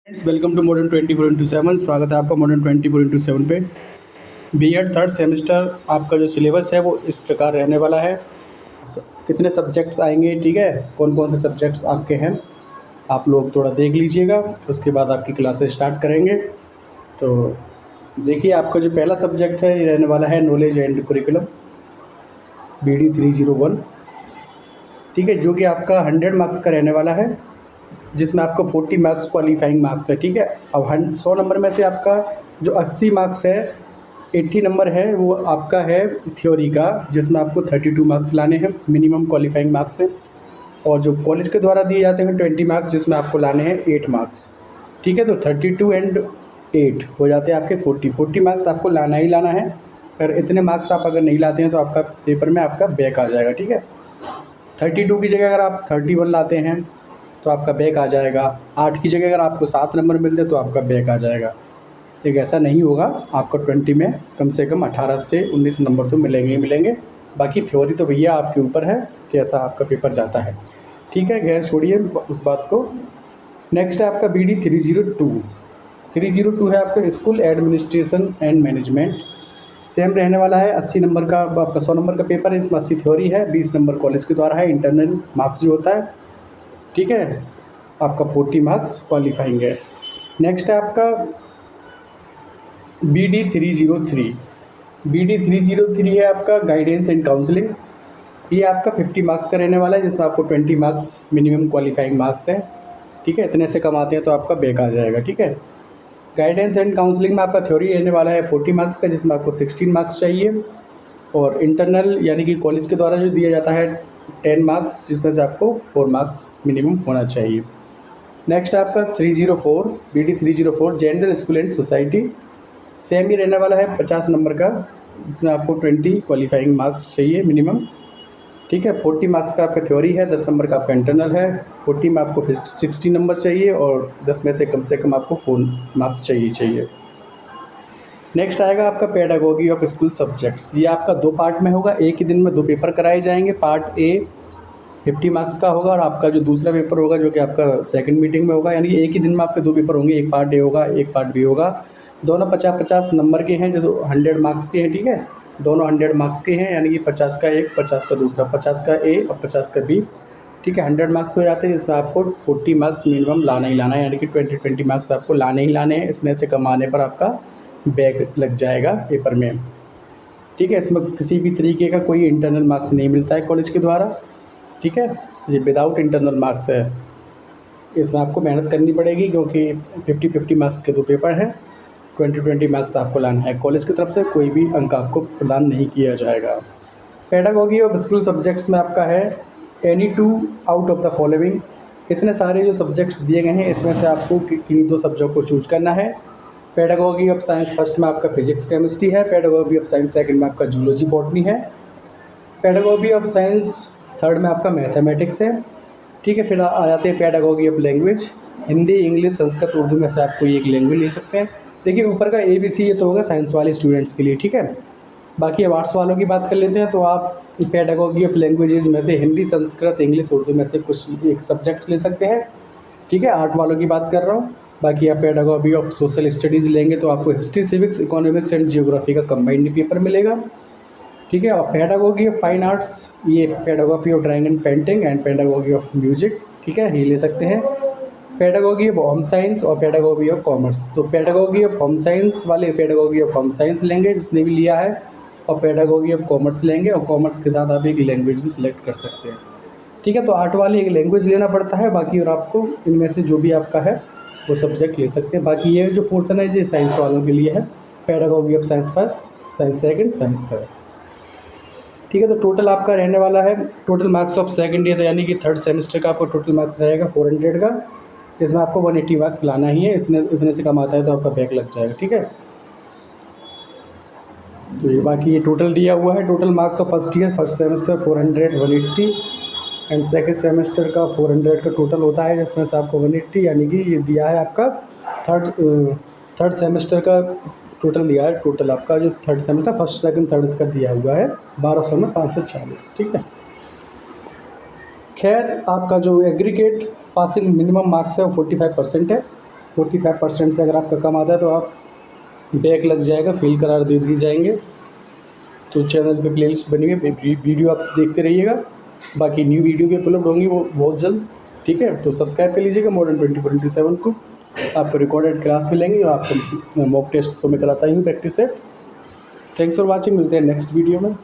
Friends, welcome to modern 24/7। स्वागत है आपका मॉडर्न 24/7 पे। बीएड थर्ड सेमेस्टर आपका जो सिलेबस है वो इस प्रकार रहने वाला है। कितने सब्जेक्ट्स आएंगे, ठीक है, कौन कौन से सब्जेक्ट्स आपके हैं, आप लोग थोड़ा देख लीजिएगा। उसके बाद आपकी क्लासेस स्टार्ट करेंगे। तो देखिए, आपका जो पहला सब्जेक्ट है ये रहने वाला है नॉलेज एंड करिकुलम, BD 301, ठीक है, जो कि आपका 100 मार्क्स का रहने वाला है, जिसमें आपको 40 मार्क्स क्वालिफाइंग मार्क्स है, ठीक है। अब 100 नंबर में से आपका जो 80 मार्क्स है, 80 नंबर है, वो आपका है थ्योरी का, जिसमें आपको 32 मार्क्स लाने हैं, मिनिमम क्वालिफाइंग मार्क्स है। और जो कॉलेज के द्वारा दिए जाते हैं 20 मार्क्स, जिसमें आपको लाने हैं 8 मार्क्स, ठीक है। तो 32 एंड 8 हो जाते हैं आपके 40 मार्क्स आपको लाना ही लाना है। अगर इतने मार्क्स आप अगर नहीं लाते हैं तो आपका पेपर में आपका बैक आ जाएगा, ठीक है। 32 की जगह अगर आप 31 लाते हैं तो आपका बैक आ जाएगा। 8 की जगह अगर आपको 7 नंबर मिलते हैं तो आपका बैक आ जाएगा। लेकिन ऐसा नहीं होगा, आपको 20 में कम से कम 18 से 19 नंबर तो मिलेंगे ही मिलेंगे। बाकी थ्योरी तो भैया आपके ऊपर है कि ऐसा आपका पेपर जाता है, ठीक है। खैर छोड़िए उस बात को। नेक्स्ट है आपका BD 302। 302 है आपका school administration and management. Same रहने वाला है, 80 नंबर का आपका 100 नंबर का पेपर है। इसमें 80 थ्योरी है, 20 नंबर कॉलेज के द्वारा है, इंटरनल मार्क्स जो होता है, ठीक है। आपका 40 मार्क्स क्वालिफाइंग है। नेक्स्ट है आपका BD 303। BD 303 है आपका गाइडेंस एंड काउंसलिंग। ये आपका 50 मार्क्स का रहने वाला है, जिसमें आपको 20 मार्क्स मिनिमम क्वालिफाइंग मार्क्स है, ठीक है। इतने से कम आते हैं तो आपका बैक आ जाएगा, ठीक है। गाइडेंस एंड काउंसलिंग में आपका थ्योरी रहने वाला है 40 मार्क्स का, जिसमें आपको 16 मार्क्स चाहिए। और इंटरनल यानी कि कॉलेज के द्वारा जो दिया जाता है 10 मार्क्स, जिसमें से आपको 4 मार्क्स मिनिमम होना चाहिए। नेक्स्ट आपका 304, BD 304 gender school and society. Same ही रहने वाला है 50 नंबर का, जिसमें आपको 20 क्वालिफाइंग मार्क्स चाहिए मिनिमम, ठीक है। 40 मार्क्स का आपका थ्योरी है, 10 नंबर का आपका इंटरनल है, 40 में आपको 60 नंबर चाहिए और 10 में से कम आपको 4 मार्क्स चाहिए। नेक्स्ट आएगा आपका पेडागोगी ऑफ स्कूल सब्जेक्ट्स। ये आपका 2 पार्ट में होगा, एक ही दिन में 2 पेपर कराए जाएंगे। पार्ट ए 50 मार्क्स का होगा और आपका जो दूसरा पेपर होगा जो कि आपका सेकंड मीटिंग में होगा, यानी एक ही दिन में आपके 2 पेपर होंगे, एक पार्ट ए होगा, एक पार्ट बी होगा। दोनों 50-50 नंबर के हैं, जो 100 मार्क्स के हैं, ठीक है। दोनों 100 मार्क्स के हैं, यानी कि 50 का एक, 50 का दूसरा, 50 का ए और 50 का बी, ठीक है। 100 मार्क्स हो जाते हैं, जिसमें आपको 40 मार्क्स मिनिमम लाना ही लाना है, यानी कि 20 मार्क्स आपको लाने ही लाने हैं। इसमें से कम आने पर आपका बैक लग जाएगा पेपर में, ठीक है। इसमें किसी भी तरीके का कोई इंटरनल मार्क्स नहीं मिलता है कॉलेज के द्वारा, ठीक है। ये विदाउट इंटरनल मार्क्स है। इसमें आपको मेहनत करनी पड़ेगी, क्योंकि 50-50 मार्क्स के 2 पेपर हैं। 20 मार्क्स आपको लाना है। कॉलेज की तरफ से कोई भी अंक आपको प्रदान नहीं किया जाएगा। पेडागोगी ऑफ स्कूल सब्जेक्ट्स में आपका है any 2 out of the following. इतने सारे जो सब्जेक्ट्स दिए गए हैं, इसमें से आपको किन्हीं 2 सब्जेक्ट को चूज करना है। पेडागोगी ऑफ साइंस फर्स्ट में आपका फिजिक्स केमिस्ट्री है, पेडागोगी ऑफ साइंस सेकंड में आपका जूलॉजी बॉटनी है, पेडागोगी ऑफ साइंस थर्ड में आपका मैथमेटिक्स है, ठीक है। फिर आ जाते हैं pedagogy of language, Hindi, English, Sanskrit, Urdu में से आप कोई एक लैंग्वेज ले सकते हैं। देखिए ऊपर का ABC ये तो होगा साइंस वाले स्टूडेंट्स के लिए, ठीक है। बाकी अब आर्ट्स वालों की बात कर लेते हैं, तो आप पेडागोगी ऑफ लैंग्वेजेस में से हिंदी, संस्कृत, इंग्लिश, उर्दू में से कुछ एक सब्जेक्ट ले सकते हैं, ठीक है। आर्ट वालों की बात कर रहा हूँ। बाकी आप पेडागोगी ऑफ सोशल स्टडीज़ लेंगे तो आपको history, civics, economics and geography का कंबाइंड पेपर मिलेगा, ठीक है। और पेडागोगी ऑफ फाइन आर्ट्स, ये pedagogy of drawing and painting and pedagogy of music, ठीक है, ये ले सकते हैं। पेडागोगी ऑफ होम साइंस और पेडागोगी ऑफ कॉमर्स, तो पेडागोगी ऑफ होम साइंस वाले पेडागोगी ऑफ होम साइंस लेंगे जिसने भी लिया है, और पेडागोगी ऑफ कॉमर्स लेंगे, और कॉमर्स के साथ आप एक लैंग्वेज भी सिलेक्ट कर सकते हैं, ठीक है। तो आर्ट वाले एक लैंग्वेज लेना पड़ता है, बाकी और आपको इनमें से जो भी आपका है वो सब्जेक्ट ले सकते हैं। बाकी ये जो पोर्सन है ये साइंस वालों के लिए है, pedagogy of science first, science second, science third, ठीक है। तो टोटल आपका रहने वाला है, total marks of second year यानी कि थर्ड सेमेस्टर का आपको टोटल मार्क्स रहेगा 400 का, जिसमें आपको 180 मार्क्स लाना ही है। इसने इतने से कम आता है तो आपका बैक लग जाएगा, ठीक है। तो ये बाकी ये टोटल दिया हुआ है, total marks of first year first semester 400 180 and second semester का 400 का टोटल होता है, जिसमें से आपको 180 यानी कि ये दिया है आपका थर्ड सेमेस्टर का टोटल दिया है। टोटल आपका जो third semester first second third इसका दिया हुआ है 1200 में 540, ठीक है। खैर आपका जो एग्रीगेट पासिंग मिनिमम मार्क्स है वो 45% है, 45% से अगर आपका कम आता है तो आप बैक लग जाएगा, फेल करार दे दिए जाएंगे। तो चैनल पे प्लेलिस्ट बनी हुई है, वीडियो आप देखते रहिएगा। बाकी न्यू वीडियो भी अपलोड होंगी वो बहुत जल्द, ठीक है। तो सब्सक्राइब कर लीजिएगा मॉडर्न 2027 को। आपको रिकॉर्डेड क्लास मिलेंगी और आपको मॉक टेस्ट तो मैं कराता ही हूँ practice set. Thanks for watching, मिलते हैं नेक्स्ट वीडियो में।